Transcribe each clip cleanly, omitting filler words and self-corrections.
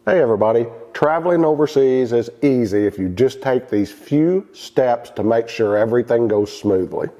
Hey everybody, traveling overseas is easy if you just take these few steps to make sure everything goes smoothly.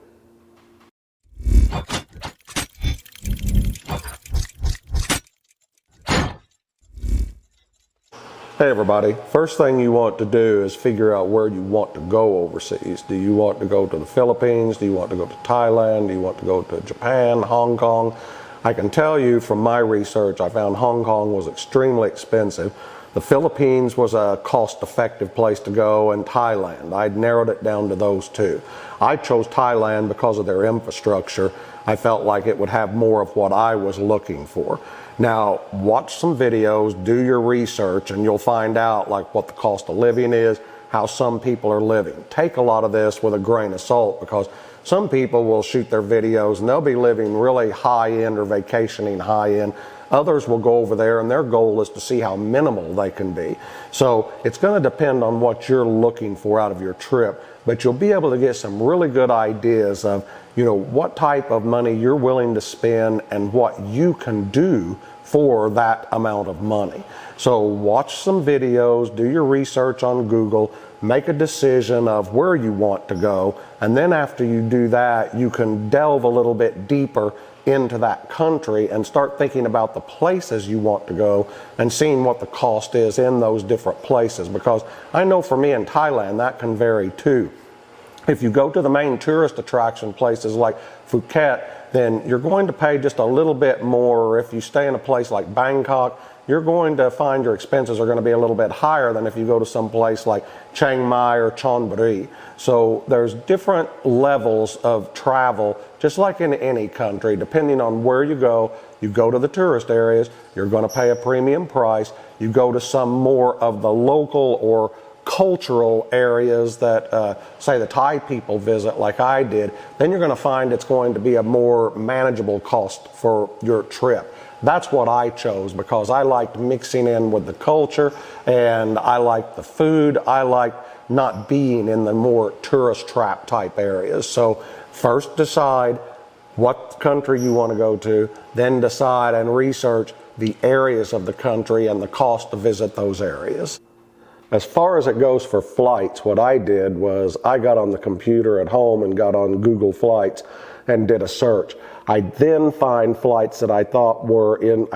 Hey everybody, first thing you want to do is figure out where you want to go overseas. Do you want to go to the Philippines? Do you want to go to Thailand? Do you want to go to Japan, Hong Kong? I can tell you from my research, I found Hong Kong was extremely expensive. The Philippines was a cost-effective place to go, and Thailand. I'd narrowed it down to those two. I chose Thailand because of their infrastructure. I felt like it would have more of what I was looking for. Now, watch some videos, do your research, and you'll find out like what the cost of living is, how some people are living. Take a lot of this with a grain of salt, because some people will shoot their videos and they'll be living really high-end or vacationing high-end. Others will go over there and their goal is to see how minimal they can be. So it's going to depend on what you're looking for out of your trip, but you'll be able to get some really good ideas of, what type of money you're willing to spend and what you can do for that amount of money. So watch some videos, do your research on Google, make a decision of where you want to go, and then after you do that, you can delve a little bit deeper into that country and start thinking about the places you want to go and seeing what the cost is in those different places. Because I know for me in Thailand, that can vary too. If you go to the main tourist attraction places like Phuket, then you're going to pay just a little bit more. If you stay in a place like Bangkok, you're going to find your expenses are going to be a little bit higher than if you go to some place like Chiang Mai or Chonburi. So there's different levels of travel, just like in any country. Depending on where you go to the tourist areas, you're going to pay a premium price. You go to some more of the local or cultural areas that, say, the Thai people visit like I did, then you're going to find it's going to be a more manageable cost for your trip. That's what I chose because I liked mixing in with the culture and I liked the food. I liked not being in the more tourist trap type areas. So first decide what country you want to go to, then decide and research the areas of the country and the cost to visit those areas. As far as it goes for flights, what I did was I got on the computer at home and got on Google Flights and did a search. I then find flights that I thought were in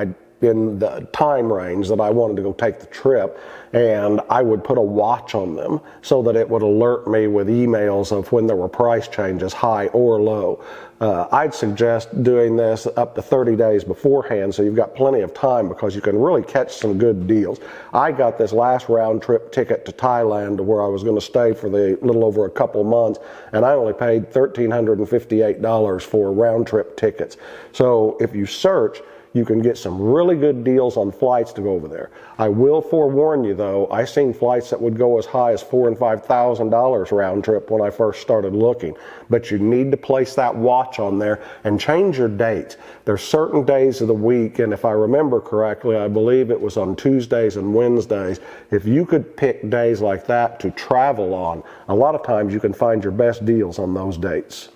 the time range that I wanted to go take the trip, and I would put a watch on them so that it would alert me with emails of when there were price changes, high or low. I'd suggest doing this up to 30 days beforehand so you've got plenty of time because you can really catch some good deals. I got this last round trip ticket to Thailand to where I was going to stay for the little over a couple months, and I only paid $1,358 for round trip tickets. So if you search, you can get some really good deals on flights to go over there. I will forewarn you though, I seen flights that would go as high as $4,000 and $5,000 round trip when I first started looking. But you need to place that watch on there and change your dates. There's certain days of the week, and if I remember correctly, I believe it was on Tuesdays and Wednesdays. If you could pick days like that to travel on, a lot of times you can find your best deals on those dates.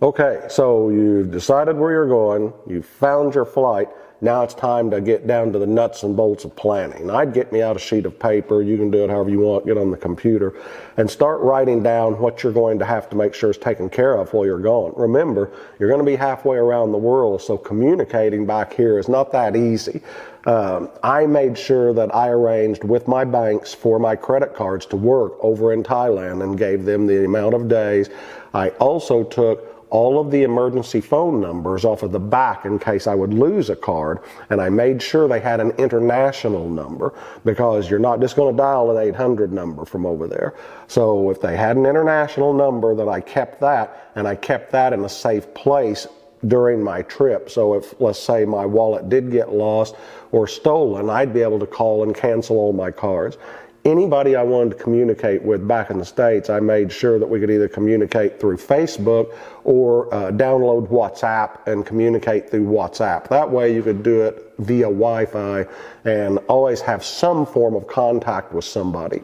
Okay, so you've decided where you're going, you've found your flight, now it's time to get down to the nuts and bolts of planning. I'd get me out a sheet of paper, you can do it however you want, get on the computer, and start writing down what you're going to have to make sure is taken care of while you're gone. Remember, you're going to be halfway around the world, so communicating back here is not that easy. I made sure that I arranged with my banks for my credit cards to work over in Thailand and gave them the amount of days. I also took all of the emergency phone numbers off of the back in case I would lose a card, and I made sure they had an international number because you're not just going to dial an 800 number from over there. So if they had an international number, then I kept that, and I kept that in a safe place during my trip. So if, let's say, my wallet did get lost or stolen, I'd be able to call and cancel all my cards. Anybody I wanted to communicate with back in the States, I made sure that we could either communicate through Facebook or download WhatsApp and communicate through WhatsApp. That way you could do it via Wi-Fi and always have some form of contact with somebody.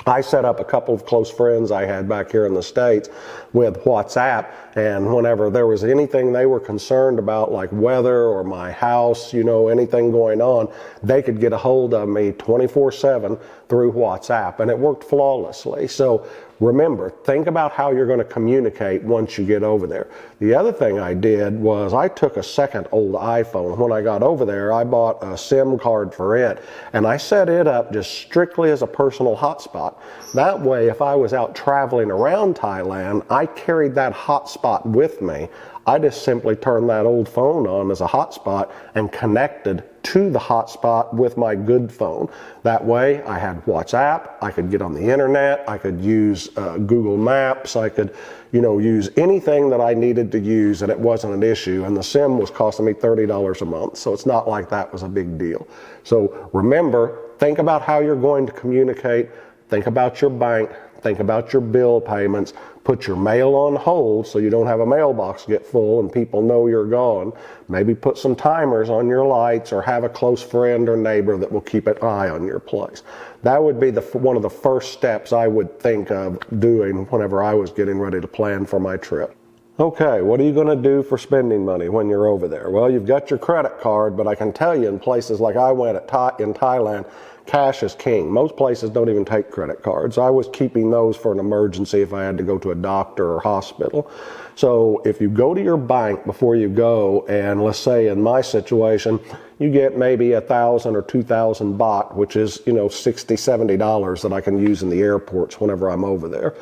I set up a couple of close friends I had back here in the States with WhatsApp, and whenever there was anything they were concerned about, like weather or my house, anything going on, they could get a hold of me 24/7 through WhatsApp, and it worked flawlessly. So remember, think about how you're going to communicate once you get over there. The other thing I did was I took a second old iPhone. When I got over there, I bought a SIM card for it, and I set it up just strictly as a personal hotspot. That way, if I was out traveling around Thailand, I carried that hotspot with me. I just simply turned that old phone on as a hotspot and connected to the hotspot with my good phone. That way I had WhatsApp, I could get on the internet, I could use Google Maps, I could use anything that I needed to use, and it wasn't an issue. And the SIM was costing me $30 a month, so it's not like that was a big deal. So remember, think about how you're going to communicate, think about your bank, think about your bill payments, put your mail on hold so you don't have a mailbox get full and people know you're gone. Maybe put some timers on your lights, or have a close friend or neighbor that will keep an eye on your place. That would be one of the first steps I would think of doing whenever I was getting ready to plan for my trip. Okay, what are you going to do for spending money when you're over there? Well, you've got your credit card, but I can tell you in places like I went in Thailand, cash is king. Most places don't even take credit cards. I was keeping those for an emergency if I had to go to a doctor or hospital. So if you go to your bank before you go, and let's say in my situation, you get maybe 1,000 or 2,000 baht, which is, $60, $70 that I can use in the airports whenever I'm over there.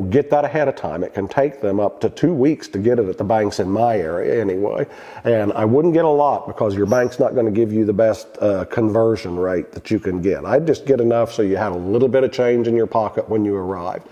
Get that ahead of time. It can take them up to 2 weeks to get it at the banks in my area anyway. And I wouldn't get a lot because your bank's not going to give you the best conversion rate that you can get. I'd just get enough so you had a little bit of change in your pocket when you arrived.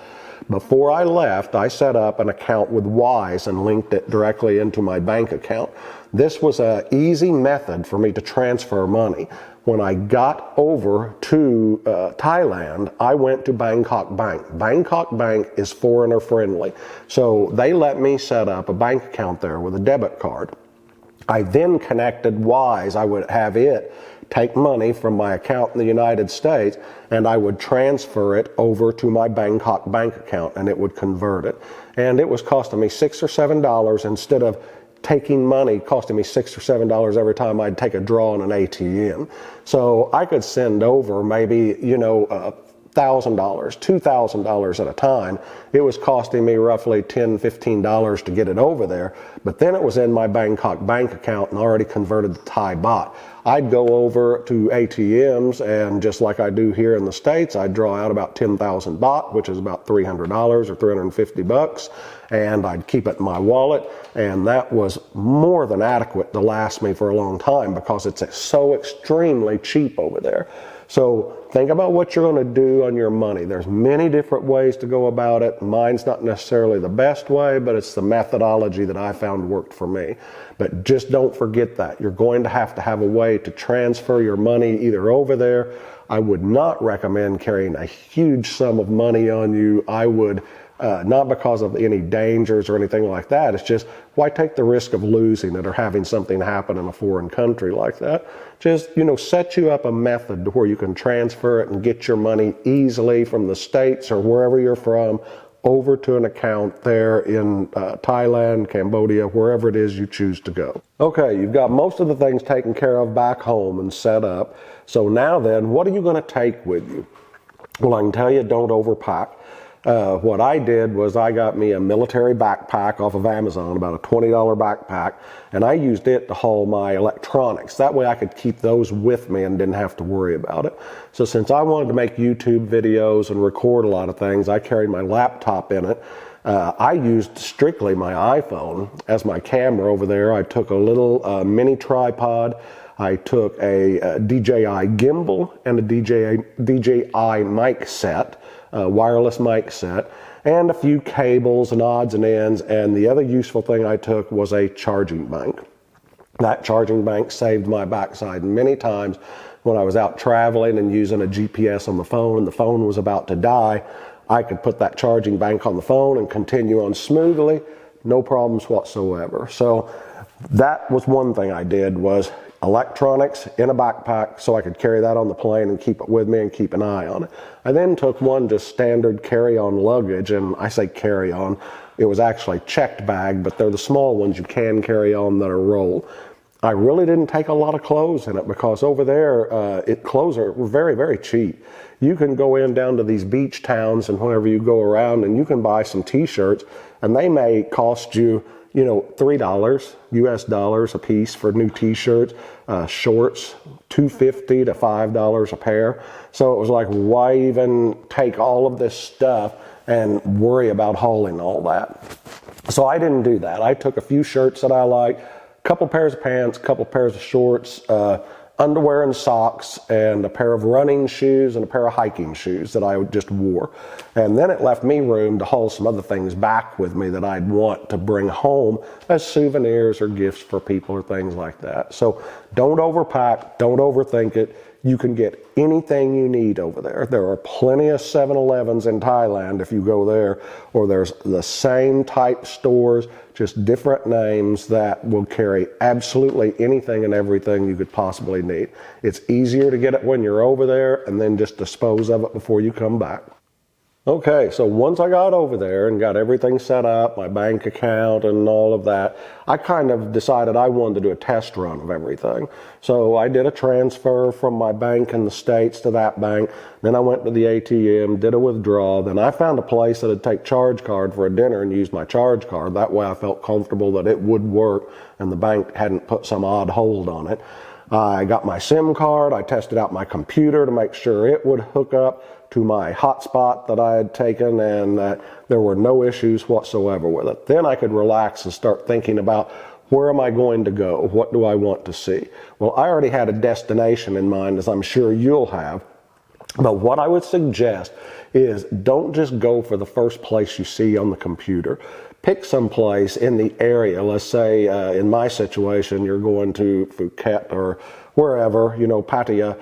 Before I left, I set up an account with Wise and linked it directly into my bank account. This was an easy method for me to transfer money. When I got over to Thailand, I went to Bangkok Bank. Bangkok Bank is foreigner friendly, so they let me set up a bank account there with a debit card. I then connected Wise. I would have it take money from my account in the United States, and I would transfer it over to my Bangkok bank account, and it would convert it. And it was costing me $6 or $7 instead of taking money, costing me $6 or $7 every time I'd take a draw on an ATM. So I could send over maybe, $1,000, $2,000 at a time. It was costing me roughly $10, $15 to get it over there, but then it was in my Bangkok bank account and already converted to Thai baht. I'd go over to ATMs, and just like I do here in the States, I'd draw out about 10,000 baht, which is about $300 or 350 bucks, and I'd keep it in my wallet, and that was more than adequate to last me for a long time because it's so extremely cheap over there. So think about what you're going to do on your money. There's many different ways to go about it. Mine's not necessarily the best way, but it's the methodology that I found worked for me. But just don't forget that. You're going to have a way to transfer your money either over there. I would not recommend carrying a huge sum of money on you. I would not because of any dangers or anything like that. It's just, why take the risk of losing it or having something happen in a foreign country like that? Just, set you up a method to where you can transfer it and get your money easily from the States or wherever you're from over to an account there in Thailand, Cambodia, wherever it is you choose to go. Okay, you've got most of the things taken care of back home and set up. So now then, what are you going to take with you? Well, I can tell you, don't overpack. What I did was I got me a military backpack off of Amazon, about a $20 backpack, and I used it to haul my electronics. That way I could keep those with me and didn't have to worry about it. So since I wanted to make YouTube videos and record a lot of things, I carried my laptop in it. I used strictly my iPhone as my camera over there. I took a little mini tripod. I took a DJI gimbal and a DJI mic set, wireless mic set, and a few cables and odds and ends. And the other useful thing I took was a charging bank. That charging bank saved my backside many times when I was out traveling and using a GPS on the phone and the phone was about to die. I could put that charging bank on the phone and continue on smoothly, no problems whatsoever. So that was one thing I did, was electronics in a backpack so I could carry that on the plane and keep it with me and keep an eye on it. I then took one just standard carry-on luggage, and I say carry-on, it was actually checked bag, but they're the small ones you can carry on that are rolled. I really didn't take a lot of clothes in it because over there, clothes are very, very cheap. You can go in down to these beach towns and whenever you go around and you can buy some t-shirts and they may cost you, $3 US dollars a piece for new t-shirts, shorts, $2.50 to $5 a pair. So it was like, why even take all of this stuff and worry about hauling all that? So I didn't do that. I took a few shirts that I liked, a couple pairs of pants, a couple pairs of shorts, underwear and socks, and a pair of running shoes and a pair of hiking shoes that I just wore. And then it left me room to haul some other things back with me that I'd want to bring home as souvenirs or gifts for people or things like that. So don't overpack, don't overthink it. You can get anything you need over there. There are plenty of 7-Elevens in Thailand if you go there, or there's the same type stores, just different names that will carry absolutely anything and everything you could possibly need. It's easier to get it when you're over there and then just dispose of it before you come back. Okay, so once I got over there and got everything set up, my bank account and all of that, I kind of decided I wanted to do a test run of everything. So I did a transfer from my bank in the States to that bank. Then I went to the ATM, did a withdrawal. Then I found a place that would take charge card for a dinner and use my charge card. That way I felt comfortable that it would work and the bank hadn't put some odd hold on it. I got my SIM card. I tested out my computer to make sure it would hook up to my hotspot that I had taken and that there were no issues whatsoever with it. Then I could relax and start thinking about where am I going to go? What do I want to see? Well, I already had a destination in mind, as I'm sure you'll have. But what I would suggest is don't just go for the first place you see on the computer. Pick some place in the area. Let's say in my situation, you're going to Phuket or wherever, Pattaya.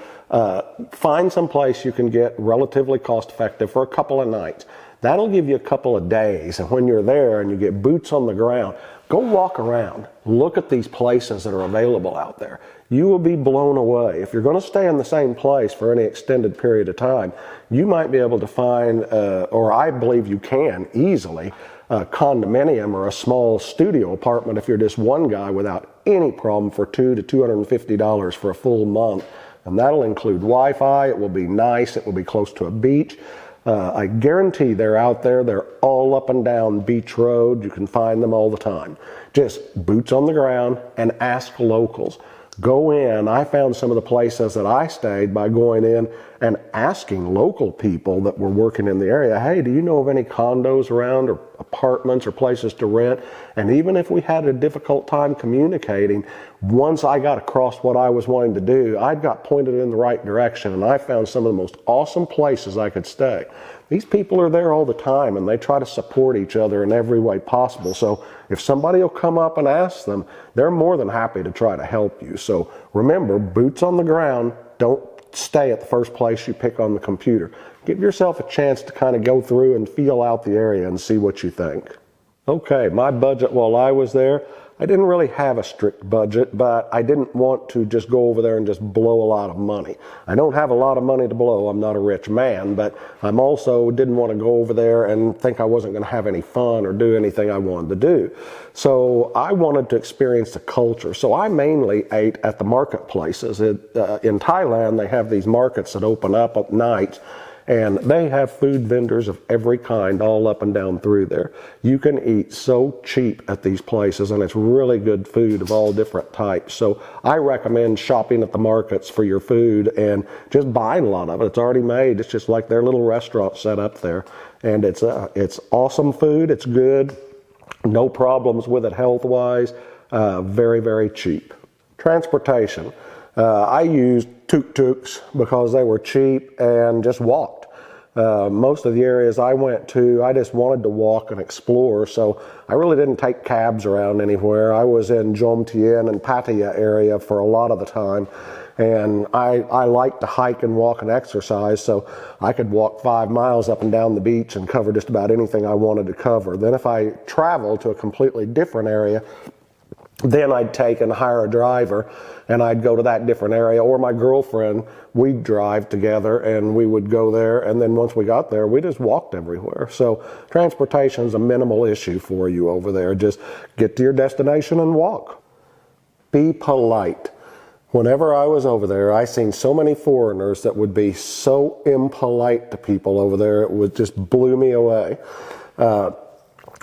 Find some place you can get relatively cost effective for a couple of nights. That'll give you a couple of days. And when you're there and you get boots on the ground, go walk around. Look at these places that are available out there. You will be blown away. If you're going to stay in the same place for any extended period of time, you might be able to find, or I believe you can easily, a condominium or a small studio apartment if you're just one guy without any problem for $200 to $250 for a full month. And that'll include Wi-Fi. It will be nice. It will be close to a beach. I guarantee they're out there. They're all up and down Beach Road. You can find them all the time. Just boots on the ground and ask locals. Go in. I found some of the places that I stayed by going in and asking local people that were working in the area, hey, do you know of any condos around or apartments or places to rent? And even if we had a difficult time communicating, once I got across what I was wanting to do, I got pointed in the right direction and I found some of the most awesome places I could stay. These people are there all the time and they try to support each other in every way possible. So if somebody will come up and ask them, they're more than happy to try to help you. So remember, boots on the ground. Don't stay at the first place you pick on the computer. Give yourself a chance to kind of go through and feel out the area and see what you think. Okay, my budget while I was there, I didn't really have a strict budget, but I didn't want to just go over there and just blow a lot of money. I don't have a lot of money to blow. I'm not a rich man, but I'm also didn't want to go over there and think I wasn't going to have any fun or do anything I wanted to do. So I wanted to experience the culture. So I mainly ate at the marketplaces. In Thailand, they have these markets that open up at night. And they have food vendors of every kind all up and down through there. You can eat so cheap at these places, and it's really good food of all different types. So I recommend shopping at the markets for your food and just buying a lot of it. It's already made. It's just like their little restaurant set up there. And it's awesome food. It's good. No problems with it health-wise. Very, very cheap. Transportation. I used tuk-tuks because they were cheap and just walked. Most of the areas I went to, I just wanted to walk and explore, so I really didn't take cabs around anywhere. I was in Jomtien and Pattaya area for a lot of the time, and I like to hike and walk and exercise, so I could walk 5 miles up and down the beach and cover just about anything I wanted to cover. Then if I traveled to a completely different area, Then I'd take and hire a driver, and I'd go to that different area, or my girlfriend, we'd drive together and we would go there, and then once we got there, we just walked everywhere. So transportation is a minimal issue for you over there. Just get to your destination and walk. Be polite. Whenever I was over there, I seen so many foreigners that would be so impolite to people over there, it would just blew me away.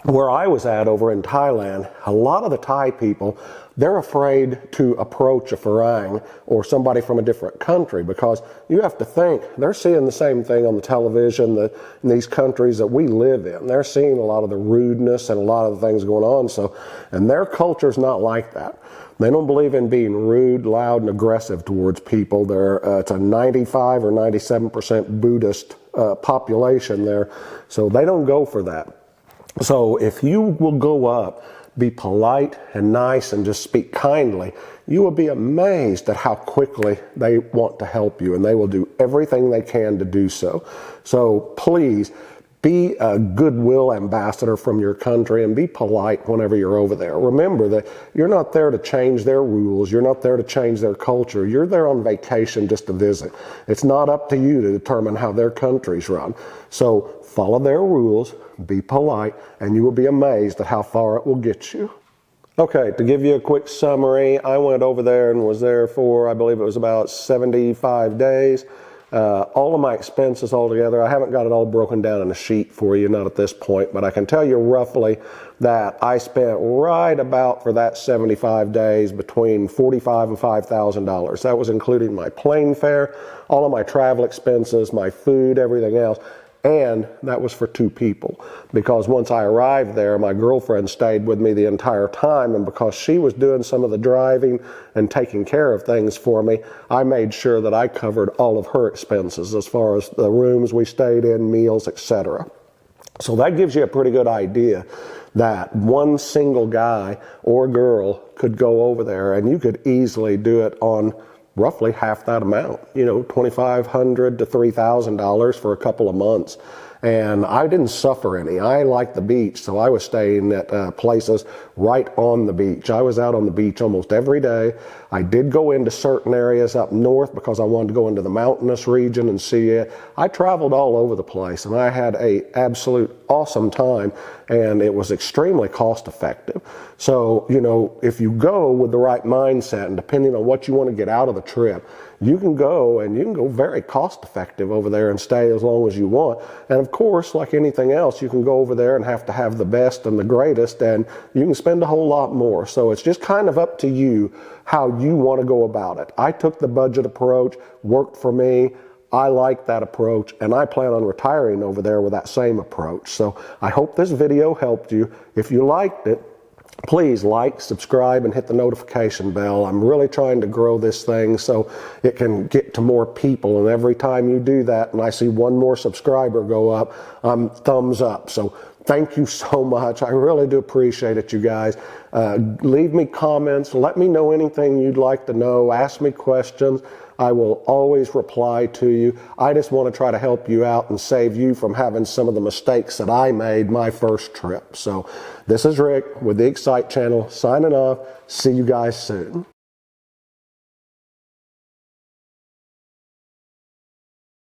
Where I was at over in Thailand, a lot of the Thai people, they're afraid to approach a Farang or somebody from a different country, because you have to think, they're seeing the same thing on the television in these countries that we live in. They're seeing a lot of the rudeness and a lot of the things going on. So, and their culture's not like that. They don't believe in being rude, loud, and aggressive towards people. It's a 95 or 97% Buddhist population there, so they don't go for that. So if you will go up, be polite and nice and just speak kindly, you will be amazed at how quickly they want to help you, and they will do everything they can to do so. So please be a goodwill ambassador from your country and be polite whenever you're over there. Remember that you're not there to change their rules. You're not there to change their culture. You're there on vacation just to visit. It's not up to you to determine how their country's run. So follow their rules, be polite, and you will be amazed at how far it will get you. Okay, to give you a quick summary, I went over there and was there for, I believe it was about 75 days. All of my expenses altogether, I haven't got it all broken down in a sheet for you, not at this point, but I can tell you roughly that I spent right about, for that 75 days, between $45,000 and $5,000. That was including my plane fare, all of my travel expenses, my food, everything else. And that was for 2 people, because once I arrived there, my girlfriend stayed with me the entire time, and because she was doing some of the driving and taking care of things for me, I made sure that I covered all of her expenses as far as the rooms we stayed in, meals, etc. So that gives you a pretty good idea that one single guy or girl could go over there, and you could easily do it on roughly half that amount, you know, $2,500 to $3,000 for a couple of months. And I didn't suffer any. I liked the beach, so I was staying at places right on the beach. I was out on the beach almost every day. I did go into certain areas up north because I wanted to go into the mountainous region and see it. I traveled all over the place, and I had an absolute awesome time, and it was extremely cost effective. So, you know, if you go with the right mindset and depending on what you want to get out of the trip, you can go very cost effective over there and stay as long as you want. And of course, like anything else, you can go over there and have to have the best and the greatest, and you can spend a whole lot more. So it's just kind of up to you how you want to go about it. I took the budget approach, worked for me. I like that approach, and I plan on retiring over there with that same approach. So I hope this video helped you. If you liked it, please like, subscribe, and hit the notification bell. I'm really trying to grow this thing so it can get to more people, and every time you do that and I see one more subscriber go up, I'm thumbs up. So thank you so much. I really do appreciate it, you guys. Leave me comments. Let me know anything you'd like to know. Ask me questions. I will always reply to you. I just want to try to help you out and save you from having some of the mistakes that I made my first trip. So this is Rick with the Excite channel signing off. See you guys soon.